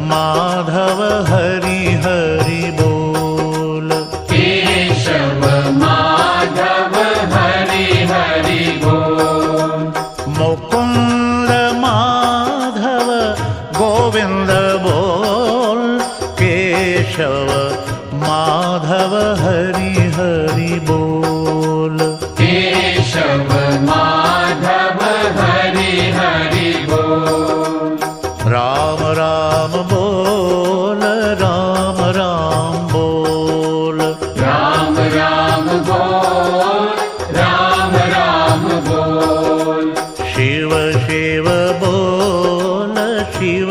माधव हरि हरि बोल। केशव माधव हरि हरि बोल। मुकुंद माधव गोविंद बोल। केशव माधव हरि हरि बोल। केशव माधव हरि हरि बोल। राम राम बोल, राम राम बोल। राम राम बोल, राम राम बोल। शिव शिव बोल, शिव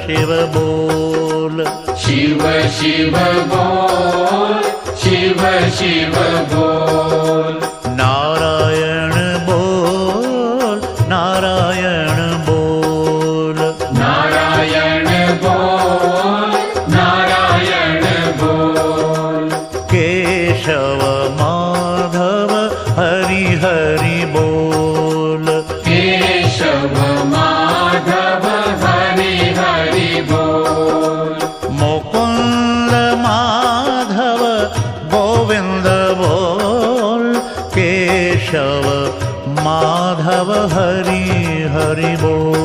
शिव बोल। शिव शिव बोल, शिव शिव बोल। नारायण बोल, नारायण बोल। नारायण बोल, नारायण बोल। केशव माधव हरि हरि बोल। केशव माधव हरि हरि बोल। मुकुंद माधव गोविंद बोल। केशव माधव हरि हरि बोल।